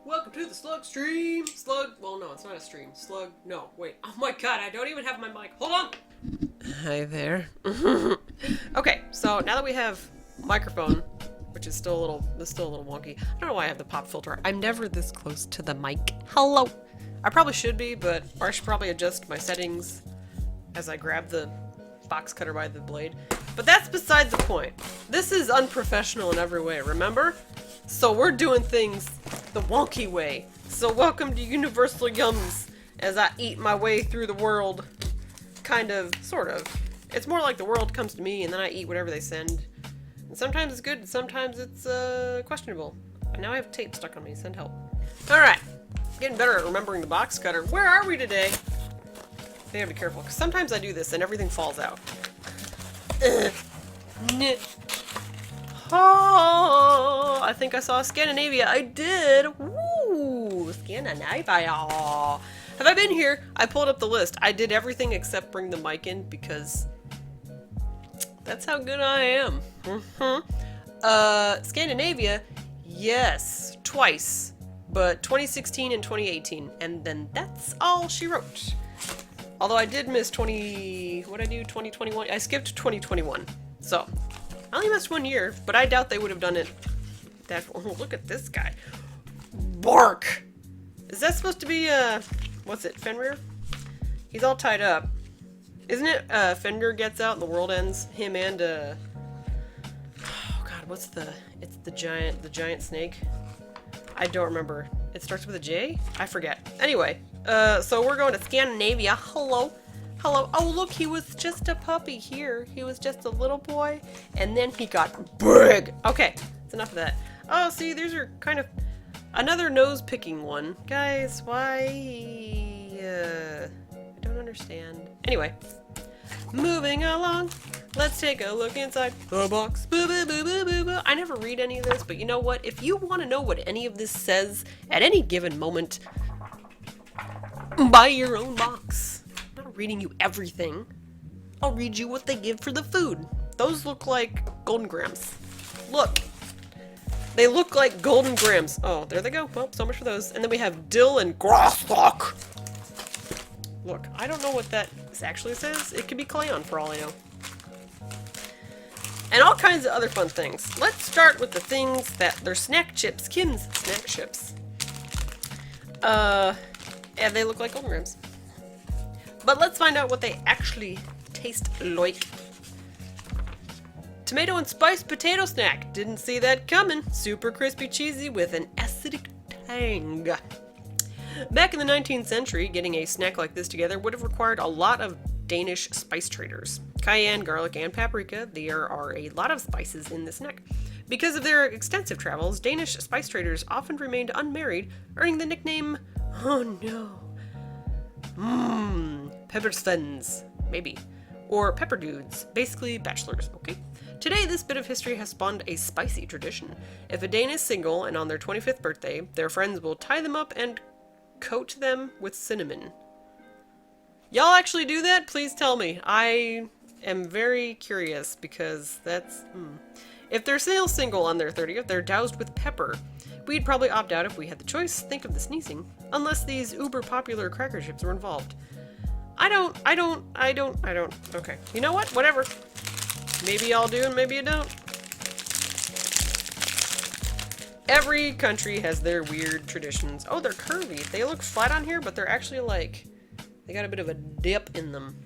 Welcome to the Slug Stream! Slug, well no, it's not a stream. Slug, no, wait. Oh my god, I don't even have my mic. Hold on! Hi there. Okay, so now that we have microphone, which is still a little wonky. I don't know why I have the pop filter. I'm never this close to the mic. Hello! I probably should be, but or I should probably adjust my settings as I grab the box cutter by the blade. But that's beside the point. This is unprofessional in every way, remember? So we're doing things the wonky way. So welcome to Universal Yums as I eat my way through the world. Kind of, sort of. It's more like the world comes to me and then I eat whatever they send. And sometimes it's good, and sometimes it's questionable. And now I have tape stuck on me, send help. Alright, getting better at remembering the box cutter. Where are we today? I gotta be careful, because sometimes I do this and everything falls out. Oh, I think I saw Scandinavia. I did. Woo, Scandinavia. Have I been here? I pulled up the list. I did everything except bring the mic in because that's how good I am. Scandinavia, yes, twice, but 2016 and 2018, and then that's all she wrote. Although I did miss 2021. I skipped 2021, so I only missed 1 year, but I doubt they would have done it. Oh, look at this guy. Bark! Is that supposed to be, what's it, Fenrir? He's all tied up. Isn't it, Fenrir gets out and the world ends? Him and, oh god, what's it's the giant snake? I don't remember. It starts with a J? I forget. Anyway, so we're going to Scandinavia. Hello. Hello. Oh, look, he was just a puppy here. He was just a little boy, and then he got big. Okay, that's enough of that. Oh, see, these are kind of another nose-picking one. Guys, why? I don't understand. Anyway, moving along. Let's take a look inside the box. Boo, boo, boo, boo, boo, boo. I never read any of this, but you know what? If you want to know what any of this says at any given moment, buy your own box. I'm not reading you everything. I'll read you what they give for the food. Those look like golden grams. Look. They look like golden grams. Oh, there they go. Well, so much for those. And then we have dill and grasslock. Look, I don't know what that actually says. It could be Crayon for all I know. And all kinds of other fun things. Let's start with the things that they're snack chips. Kim's snack chips. And they look like golden grams. But let's find out what they actually taste like. Tomato and spiced potato snack. Didn't see that coming. Super crispy cheesy with an acidic tang. Back in the 19th century, getting a snack like this together would have required a lot of Danish spice traders. Cayenne, garlic, and paprika. There are a lot of spices in this snack. Because of their extensive travels, Danish spice traders often remained unmarried, earning the nickname, oh no, peppersvens, maybe, or pepper dudes, basically bachelors, okay? Today, this bit of history has spawned a spicy tradition. If a Dane is single and on their 25th birthday, their friends will tie them up and coat them with cinnamon. Y'all actually do that? Please tell me. I am very curious because that's, If they're still single on their 30th, they're doused with pepper. We'd probably opt out if we had the choice. Think of the sneezing. Unless these uber popular cracker chips were involved. I don't. Okay. You know what? Whatever. Maybe y'all do and maybe you don't. Every country has their weird traditions. Oh, they're curvy. They look flat on here, but they're actually like, they got a bit of a dip in them.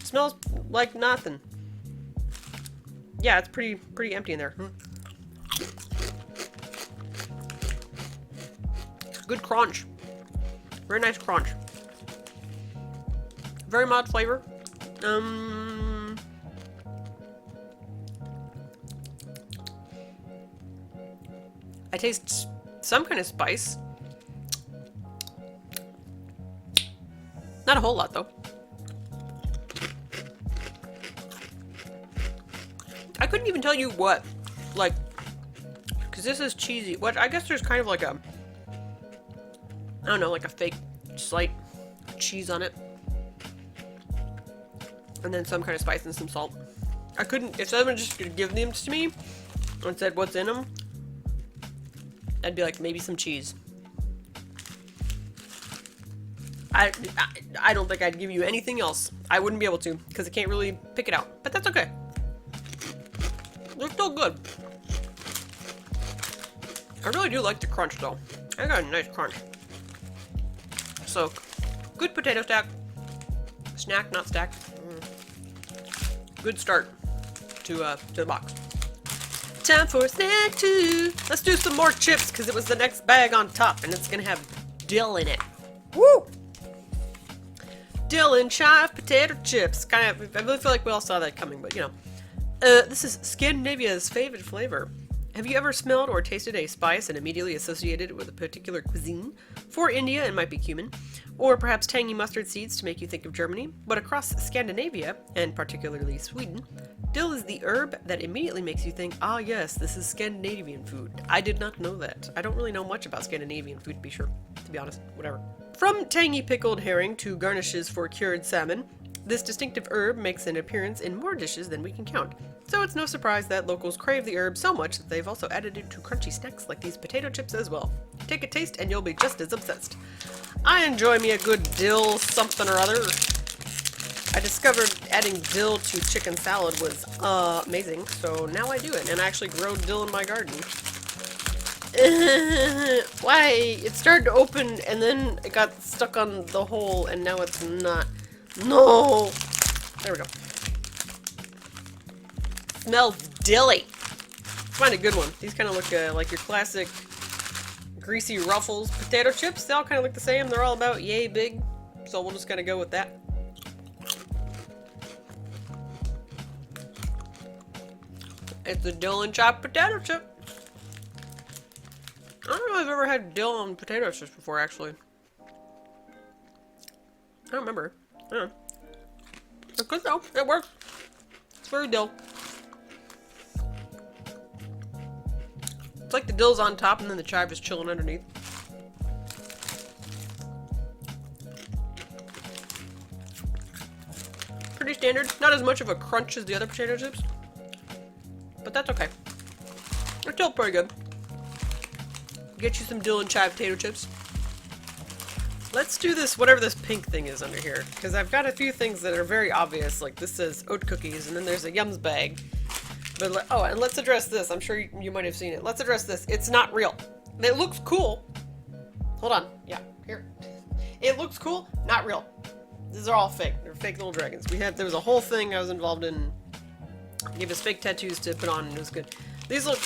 Smells like nothing. Yeah, it's pretty empty in there. Good crunch. Very nice crunch. Very mild flavor. I taste some kind of spice. Not a whole lot though. I couldn't even tell you what, like, because this is cheesy. What, I guess there's kind of like a, I don't know, like a fake slight cheese on it. And then some kind of spice and some salt. I couldn't, if someone just could give them to me and said what's in them, I'd be like, maybe some cheese. I don't think I'd give you anything else. I wouldn't be able to, because I can't really pick it out. But that's okay. They're still good. I really do like the crunch, though. I got a nice crunch. So, good potato stack. Snack, not stack. Good start to the box. Time for snack 2. Let's do some more chips, because it was the next bag on top, and it's going to have dill in it. Woo! Dill and chive potato chips. Kind of, I really feel like we all saw that coming, but you know. This is Scandinavia's favorite flavor. Have you ever smelled or tasted a spice and immediately associated it with a particular cuisine? For India, it might be cumin, or perhaps tangy mustard seeds to make you think of Germany. But across Scandinavia, and particularly Sweden, dill is the herb that immediately makes you think, ah yes, this is Scandinavian food. I did not know that. I don't really know much about Scandinavian food, to be sure. To be honest, whatever. From tangy pickled herring to garnishes for cured salmon, this distinctive herb makes an appearance in more dishes than we can count. So it's no surprise that locals crave the herb so much that they've also added it to crunchy snacks like these potato chips as well. Take a taste and you'll be just as obsessed. I enjoy me a good dill something or other. I discovered adding dill to chicken salad was amazing, so now I do it, and I actually grow dill in my garden. Why? It started to open and then it got stuck on the hole and now it's not. No! There we go. Smells dilly. Find a good one. These kind of look like your classic greasy Ruffles potato chips. They all kind of look the same. They're all about yay big. So we'll just kind of go with that. It's a dill and chopped potato chip. I don't know if I've ever had dill on potato chips before, actually. I don't remember. I don't know. It's good though. It works. It's very dill. It's like the dill's on top and then the chive is chilling underneath. Pretty standard. Not as much of a crunch as the other potato chips. But that's okay. They're still pretty good. Get you some dill and chive potato chips. Let's do this, whatever this pink thing is under here. Because I've got a few things that are very obvious. Like this says oat cookies and then there's a Yums bag. But oh, and let's address this. I'm sure you might have seen it. Let's address this. It's not real. It looks cool. Hold on. Yeah, here. It looks cool. Not real. These are all fake. They're fake little dragons. There was a whole thing I was involved in. Gave us fake tattoos to put on and it was good. These look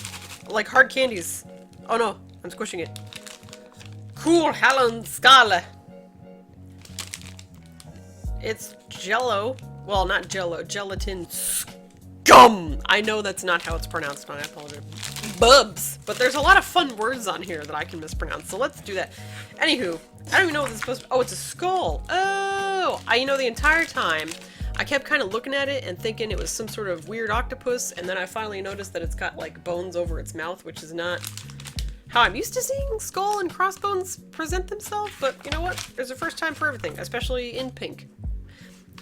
like hard candies. Oh no, I'm squishing it. Cool Helen Scala. It's jello. Well, not jello. Gelatin scum. I know that's not how it's pronounced. I apologize. Bubs. But there's a lot of fun words on here that I can mispronounce. So let's do that. Anywho, I don't even know what this is supposed to be. Oh, it's a skull. Oh, you know, the entire time I kept kind of looking at it and thinking it was some sort of weird octopus. And then I finally noticed that it's got like bones over its mouth, which is not how I'm used to seeing skull and crossbones present themselves. But you know what? There's a first time for everything, especially in pink.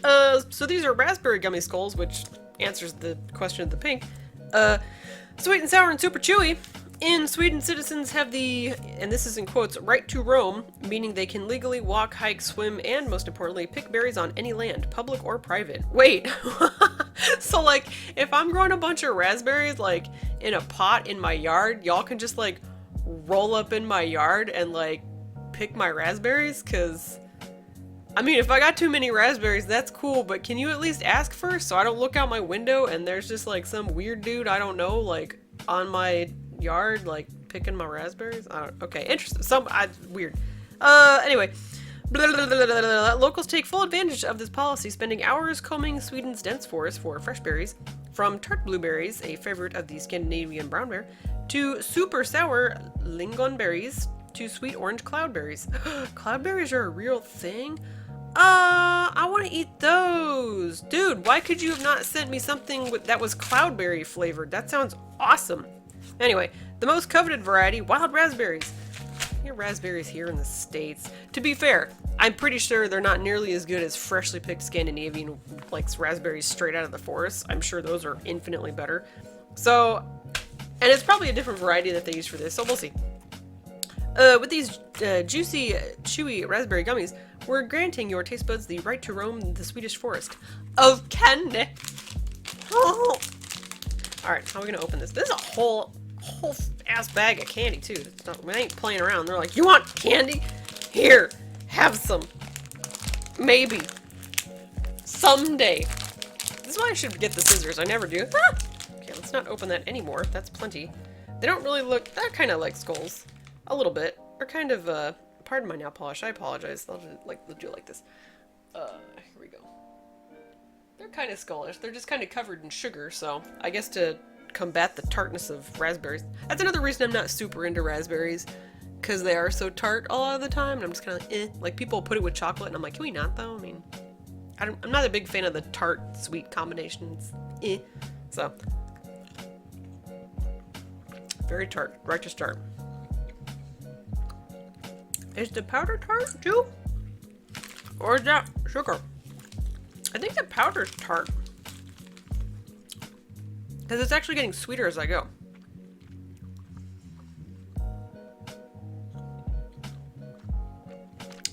So these are raspberry gummy skulls, which answers the question of the pink. Sweet and sour and super chewy. In Sweden, citizens have the, and this is in quotes, right to roam, meaning they can legally walk, hike, swim, and most importantly, pick berries on any land, public or private. Wait, so like, if I'm growing a bunch of raspberries, like, in a pot in my yard, y'all can just like, roll up in my yard and like, pick my raspberries? Cause I mean, if I got too many raspberries, that's cool, but can you at least ask first so I don't look out my window and there's just like some weird dude I don't know, like on my yard, like picking my raspberries? I don't, okay, interesting. Weird. Anyway. Locals take full advantage of this policy, spending hours combing Sweden's dense forest for fresh berries, from tart blueberries, a favorite of the Scandinavian brown bear, to super sour lingonberries, to sweet orange cloudberries. Cloudberries are a real thing? I want to eat those. Dude, why could you have not sent me something that was cloudberry flavored? That sounds awesome. Anyway, the most coveted variety, wild raspberries. Your raspberries here in the States. To be fair, I'm pretty sure they're not nearly as good as freshly picked Scandinavian, like raspberries straight out of the forest. I'm sure those are infinitely better. So, and it's probably a different variety that they use for this, so we'll see. With these juicy, chewy raspberry gummies, we're granting your taste buds the right to roam the Swedish forest of candy. Oh. All right, how are we gonna open this? This is a whole ass bag of candy too. It's not, we ain't playing around. They're like, you want candy? Here, have some. Maybe. Someday. This is why I should get the scissors. I never do. Ah! Okay, let's not open that anymore. That's plenty. They don't really look. They're kind of like skulls, a little bit. Or kind of. Pardon my nail polish. I apologize. I'll do it like this. Here we go. They're kind of skullish. They're just kind of covered in sugar. So I guess to combat the tartness of raspberries. That's another reason I'm not super into raspberries, because they are so tart a lot of the time. And I'm just kind of like, eh. Like people put it with chocolate, and I'm like, can we not though? I mean, I'm not a big fan of the tart-sweet combinations. Eh. So, very tart. Right to start. Is the powder tart too? Or is that sugar? I think the powder's tart. Because it's actually getting sweeter as I go.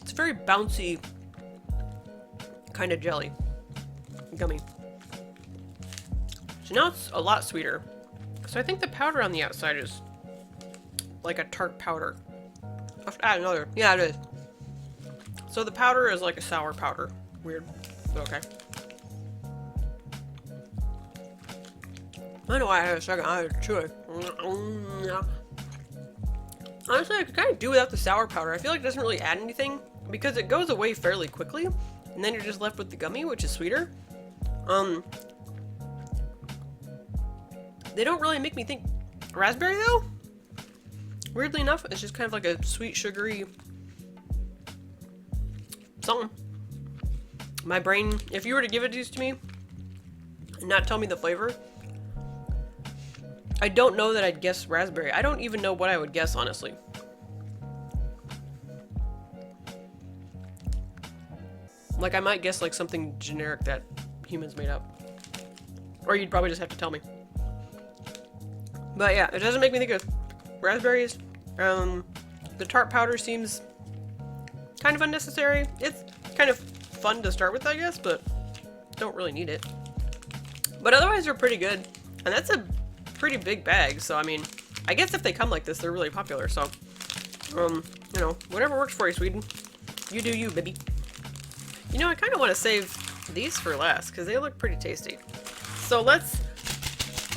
It's a very bouncy kind of jelly. Gummy. So now it's a lot sweeter. So I think the powder on the outside is like a tart powder. I have to add another. Yeah, it is. So the powder is like a sour powder. Weird. But okay. I know I had a second. I had to chew it. Honestly, I could kind of do without the sour powder. I feel like it doesn't really add anything because it goes away fairly quickly. And then you're just left with the gummy, which is sweeter. They don't really make me think raspberry though. Weirdly enough, it's just kind of like a sweet, sugary something. My brain, if you were to give these to me and not tell me the flavor, I don't know that I'd guess raspberry. I don't even know what I would guess, honestly. Like, I might guess like something generic that humans made up. Or you'd probably just have to tell me. But yeah, it doesn't make me think of raspberries. The tart powder seems kind of unnecessary. It's kind of fun to start with, I guess, but don't really need it. But otherwise, they're pretty good. And that's a pretty big bag, so I mean, I guess if they come like this, they're really popular, so, you know, whatever works for you, Sweden. You do you, baby. You know, I kind of want to save these for last, because they look pretty tasty. So let's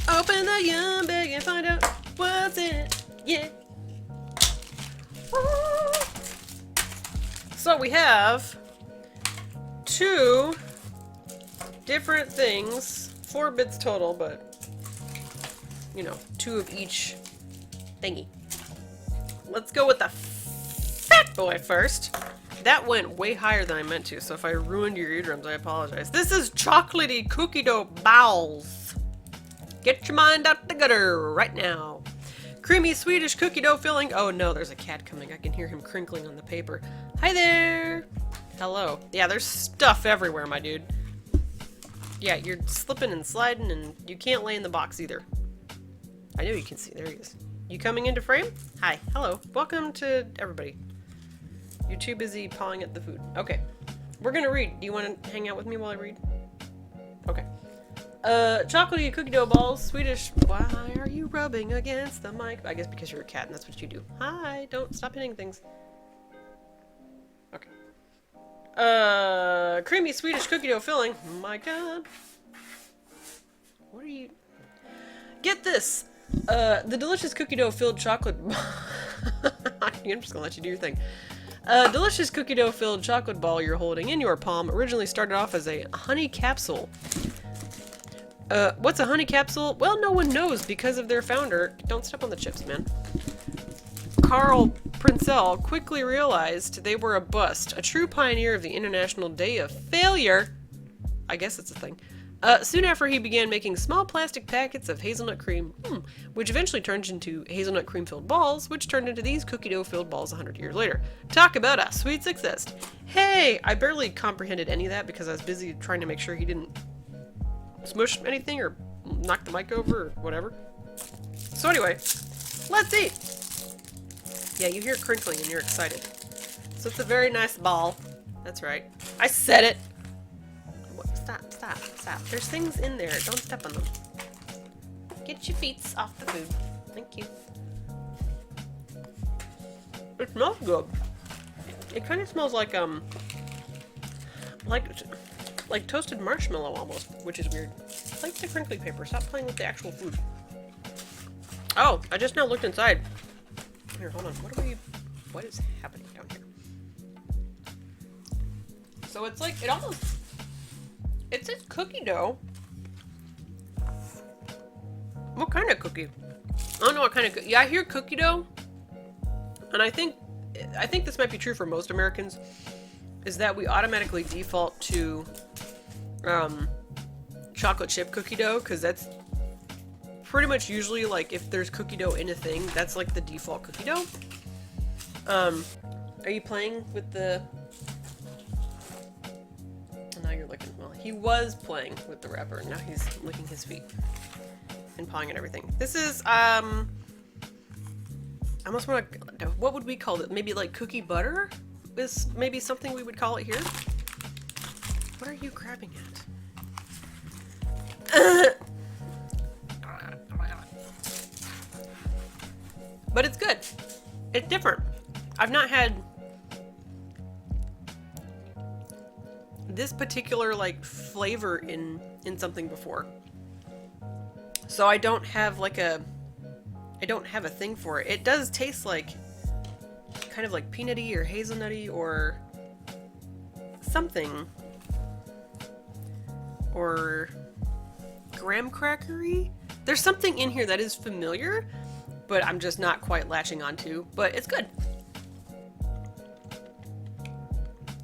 open the yum bag and find out what's in it. Yeah. So we have 2 different things, 4 bits total, but you know, 2 of each thingy. Let's go with the fat boy first. That went way higher than I meant to, so if I ruined your eardrums, I apologize. This is Chocolaty cookie dough balls. Get your mind out the gutter right now. Creamy Swedish cookie dough filling. Oh no, there's a cat coming. I can hear him crinkling on the paper. Hi there. Hello. Yeah, there's stuff everywhere, my dude. Yeah, you're slipping and sliding, and you can't lay in the box either. I know you can see. There he is. You coming into frame? Hi. Hello. Welcome to everybody. You're too busy pawing at the food. Okay. We're gonna read. Do you want to hang out with me while I read? Okay. Chocolaty cookie dough balls, Swedish. Why are you rubbing against the mic? I guess because you're a cat and that's what you do. Hi, don't stop hitting things. Okay. Creamy Swedish cookie dough filling. Oh my god. What are you? Get this. The delicious cookie dough filled chocolate. I'm just gonna let you do your thing. Delicious cookie dough filled chocolate ball you're holding in your palm originally started off as a honey capsule. What's a honey capsule? Well, no one knows because of their founder. Don't step on the chips, man. Carl Princell quickly realized they were a bust. A true pioneer of the International Day of Failure. I guess it's a thing. Soon after he began making small plastic packets of hazelnut cream, which eventually turned into hazelnut cream-filled balls, which turned into these cookie dough-filled balls 100 years later. Talk about a sweet success. Hey! I barely comprehended any of that because I was busy trying to make sure he didn't smush anything or knock the mic over or whatever. So anyway, let's eat! Yeah, you hear crinkling and you're excited. So it's a very nice ball. That's right. I said it! What? Stop, stop, stop. There's things in there. Don't step on them. Get your feet off the food. Thank you. It smells good. It kind of smells like toasted marshmallow almost, which is weird. Like the crinkly paper. Stop playing with the actual food. Oh, I just now looked inside. Here, hold on. What is happening down here? So it's like, it says cookie dough. What kind of cookie? I don't know what kind of cookie. Yeah, I hear cookie dough. And I think this might be true for most Americans, is that we automatically default to chocolate chip cookie dough, because that's pretty much usually, like, if there's cookie dough in a thing, that's like the default cookie dough. Are you playing with the... Oh, now you're licking. Well, he was playing with the wrapper, now he's licking his feet and pawing at everything. This is, I almost want to... What would we call it? Maybe like cookie butter? Is maybe something we would call it here? What are you grabbing at? But it's good. It's different. I've not had this particular like flavor in something before. So I don't have like a thing for it. It does taste like kind of like peanutty or hazelnutty or something. Or graham crackery. There's something in here that is familiar, but I'm just not quite latching onto. But it's good.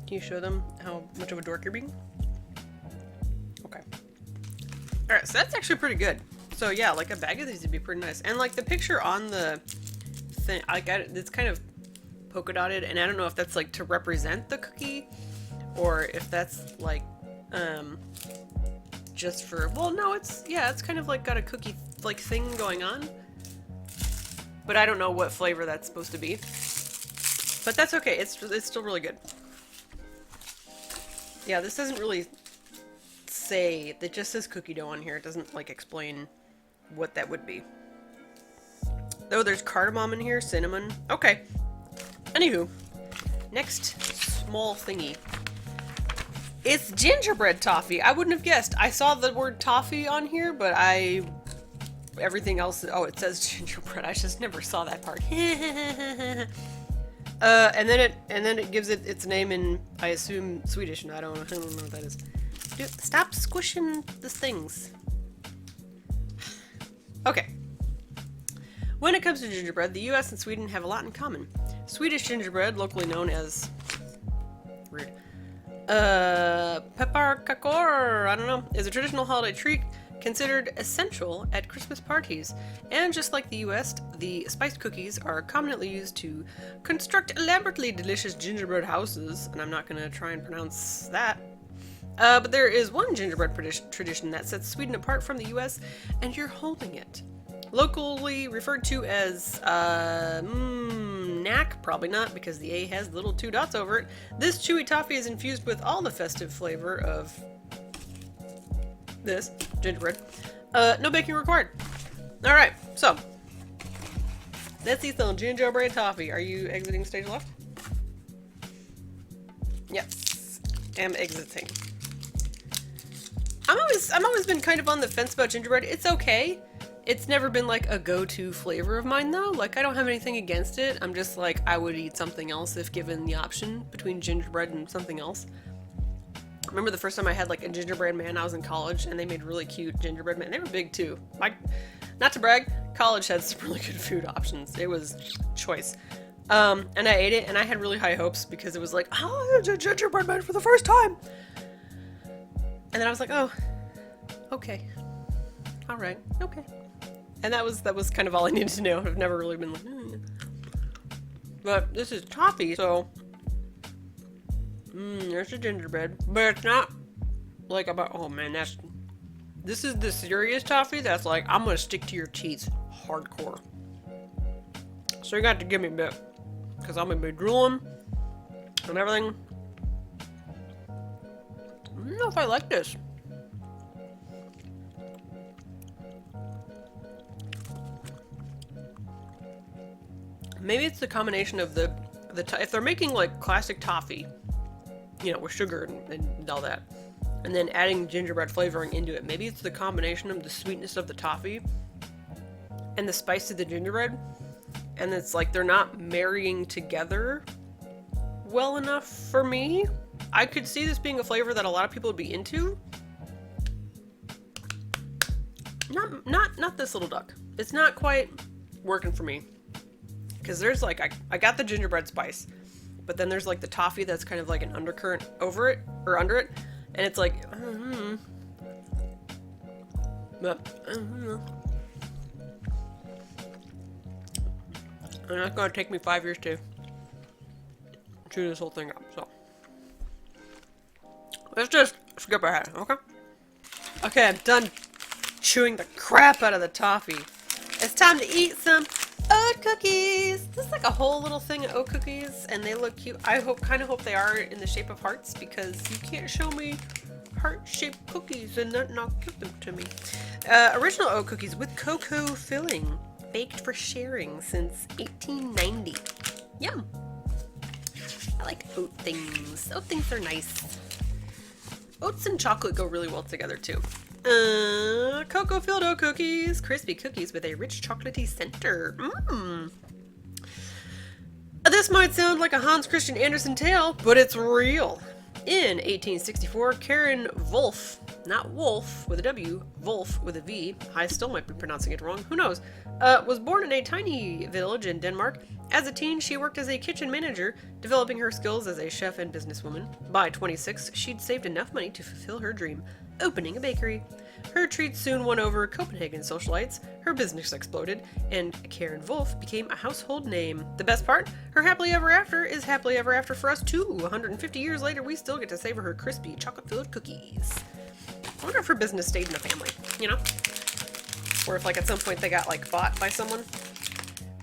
Can you show them how much of a dork you're being? Okay. Alright, so that's actually pretty good. So yeah, like a bag of these would be pretty nice. And like the picture on the thing, I got it, it's kind of polka dotted, and I don't know if that's like to represent the cookie, or if that's like, just for, well no, it's kind of like got a cookie like thing going on. But I don't know what flavor that's supposed to be. But that's okay, it's still really good. Yeah, this doesn't really say, it just says cookie dough on here. It doesn't like explain what that would be. Oh, there's cardamom in here, cinnamon. Okay. Anywho, next small thingy. It's gingerbread toffee. I wouldn't have guessed. I saw the word toffee on here, but everything else, oh, it says gingerbread. I just never saw that part. And then it gives it its name in, I assume, Swedish, and I don't know what that is. Dude, stop squishing the things. Okay. When it comes to gingerbread, the US and Sweden have a lot in common. Swedish gingerbread, locally known as... Rude. Pepparkakor, I don't know, is a traditional holiday treat considered essential at Christmas parties. And just like the US, the spiced cookies are commonly used to construct elaborately delicious gingerbread houses, and I'm not going to try and pronounce that. But there is one gingerbread tradition that sets Sweden apart from the US, and you're holding it. Locally referred to as, knack, probably not, because the A has little 2 dots over it. This chewy toffee is infused with all the festive flavor of this gingerbread. No baking required. Alright, so let's eat some gingerbread toffee. Are you exiting stage left? Yes, am exiting. I've always been kind of on the fence about gingerbread. It's okay. It's never been like a go-to flavor of mine though. Like I don't have anything against it. I'm just like, I would eat something else if given the option between gingerbread and something else. I remember the first time I had like a gingerbread man, I was in college, and they made really cute gingerbread men. They were big too. Not to brag, college had some really good food options. It was choice. And I ate it, and I had really high hopes because it was like, oh, it's a gingerbread man for the first time. And then I was like, oh, okay. All right, okay. And that was kind of all I needed to know. I've never really been like, But this is toffee, so there's a gingerbread, but it's not like about, oh man, this is the serious toffee that's like, I'm gonna stick to your teeth hardcore. So you got to give me a bit. because I'm gonna be drooling and everything. I don't know if I like this. Maybe it's the combination of the if they're making like classic toffee, you know, with sugar and all that, and then adding gingerbread flavoring into it. Maybe it's the combination of the sweetness of the toffee and the spice of the gingerbread, and it's like they're not marrying together well enough for me. I could see this being a flavor that a lot of people would be into. Not this little duck. It's not quite working for me. Because there's like, I got the gingerbread spice, but then there's like the toffee that's kind of like an undercurrent over it, or under it, and it's like, but, and that's gonna take me 5 years to chew this whole thing up, so. Let's just skip ahead, okay? Okay, I'm done chewing the crap out of the toffee. It's time to eat some oat cookies! This is like a whole little thing of oat cookies, and they look cute. I kind of hope they are in the shape of hearts, because you can't show me heart-shaped cookies and not give them to me. Original oat cookies with cocoa filling, baked for sharing since 1890. Yum! I like oat things. Oat things are nice. Oats and chocolate go really well together too. Cocoa-filled oat cookies. Crispy cookies with a rich chocolatey center. This might sound like a Hans Christian Andersen tale, but it's real. In 1864, Karen Volf, not Wolf with a W, Volf with a V, I still might be pronouncing it wrong, who knows, was born in a tiny village in Denmark. As a teen, she worked as a kitchen manager, developing her skills as a chef and businesswoman. By 26, she'd saved enough money to fulfill her dream, opening a bakery. Her treats soon won over Copenhagen socialites, her business exploded, and Karen Volf became a household name. The best part? Her happily ever after is happily ever after for us too. 150 years later, we still get to savor her crispy chocolate-filled cookies. I wonder if her business stayed in the family, you know? Or if like at some point they got like bought by someone.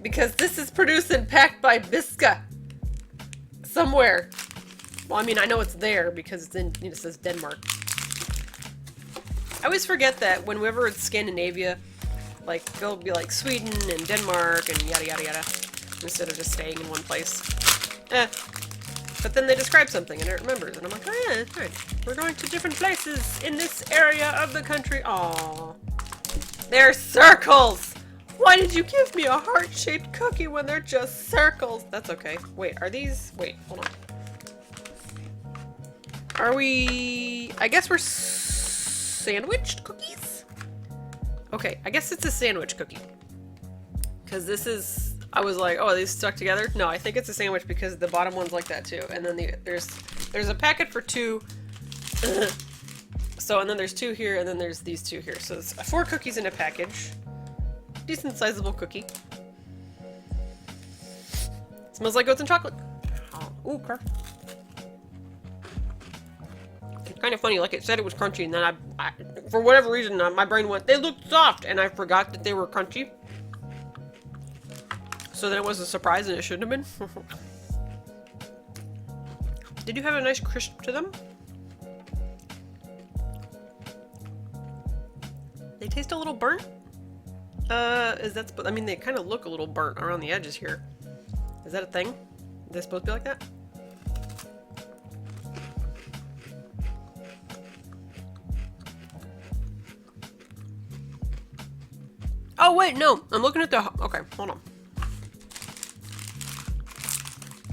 Because this is produced and packed by Biska. Somewhere. Well, I mean, I know it's there because it's in, it says Denmark. I always forget that whenever it's Scandinavia, like, they'll be like Sweden and Denmark and yada yada yada, instead of just staying in one place. But then they describe something and it remembers, and I'm like, oh yeah, that's right. We're going to different places in this area of the country. Aww. They're circles! Why did you give me a heart-shaped cookie when they're just circles? That's okay. Wait, are these... Wait, hold on. Are we... I guess we're sandwiched cookies? Okay, I guess it's a sandwich cookie. Because this is... I was like, oh, are these stuck together? No, I think it's a sandwich because the bottom one's like that too. And then there's a packet for two. So, and then there's two here, and then there's these two here. So it's 4 cookies in a package. Decent sizable cookie. Smells like oats and chocolate. Ooh, car. It's kind of funny, like it said it was crunchy, and then I for whatever reason, my brain went, they looked soft, and I forgot that they were crunchy. So then it was a surprise, and it shouldn't have been. Did you have a nice crisp to them? They taste a little burnt? I mean, they kind of look a little burnt around the edges here. Is that a thing? Are they supposed to be like that? Oh, wait, no. I'm looking at the... Okay, hold on.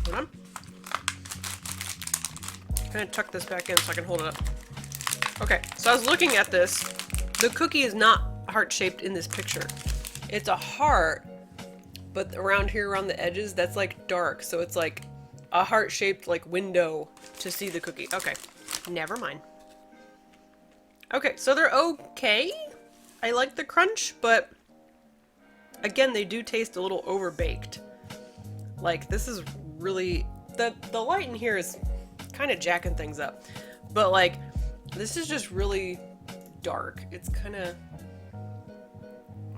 Hold on. I'm gonna tuck this back in so I can hold it up. Okay, so I was looking at this. The cookie is not heart-shaped in this picture. It's a heart, but around here, around the edges, that's like dark. So it's like a heart-shaped like window to see the cookie. Okay, never mind. Okay, so they're okay. I like the crunch, but again, they do taste a little overbaked. Like, this is really... The light in here is kind of jacking things up. But like, this is just really dark. It's kind of...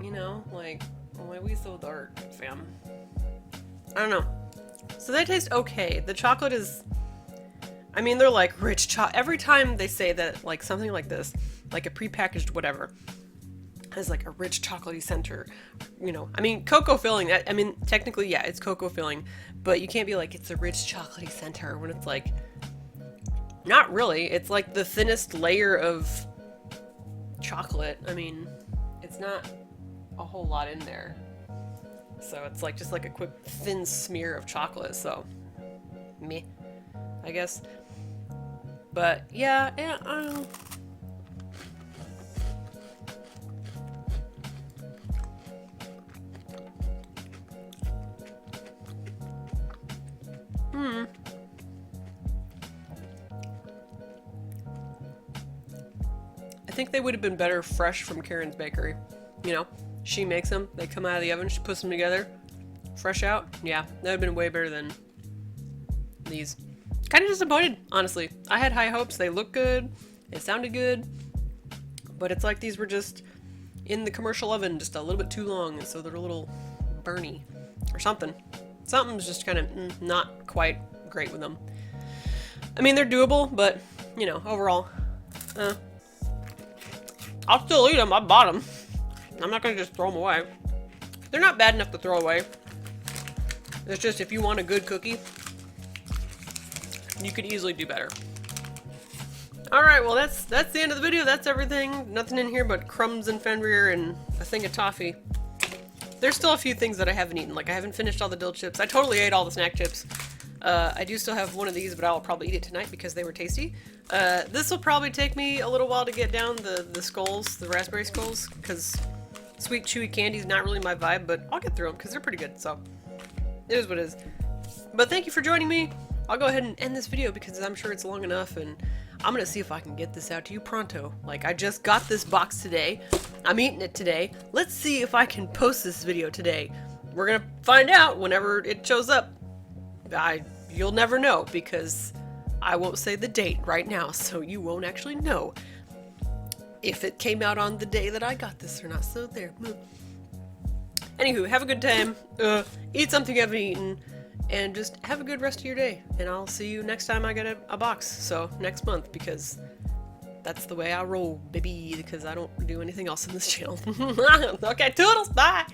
You know, like, why are we so dark, fam? I don't know. So they taste okay. The chocolate is, I mean, they're like rich chocolate. Every time they say that, like something like this, like a prepackaged whatever, has like a rich chocolatey center, you know. I mean, cocoa filling. I mean, technically, yeah, it's cocoa filling, but you can't be like it's a rich chocolatey center when it's like, not really. It's like the thinnest layer of chocolate. I mean, it's not a whole lot in there. So it's like just like a quick thin smear of chocolate. So, meh, I guess. But yeah, I think they would have been better fresh from Karen's bakery. You know, she makes them, they come out of the oven, she puts them together, fresh out. Yeah, that would have been way better than these. Kind of disappointed, honestly. I had high hopes. They look good, it sounded good, but it's like these were just in the commercial oven just a little bit too long, and so they're a little burny or something. Something's just kind of not quite great with them. I mean, they're doable, but you know, overall, I'll still eat them. I bought them. I'm not gonna just throw them away. They're not bad enough to throw away. It's just if you want a good cookie, you could easily do better. Alright, well that's the end of the video. That's everything. Nothing in here but crumbs and Fenrir and a thing of toffee. There's still a few things that I haven't eaten. Like I haven't finished all the dill chips. I totally ate all the snack chips. I do still have one of these, but I'll probably eat it tonight because they were tasty. This will probably take me a little while to get down the skulls, the raspberry skulls, because sweet chewy candy is not really my vibe, but I'll get through them because they're pretty good, so it is what it is. But thank you for joining me. I'll go ahead and end this video because I'm sure it's long enough, and I'm gonna see if I can get this out to you pronto. Like, I just got this box today. I'm eating it today. Let's see if I can post this video today. We're gonna find out whenever it shows up. You'll never know because I won't say the date right now, so you won't actually know if it came out on the day that I got this or not. So there. Anywho, have a good time. Eat something you haven't eaten, and just have a good rest of your day. And I'll see you next time I get a box. So next month, because that's the way I roll, baby. Because I don't do anything else in this channel. Okay, toodles. Bye.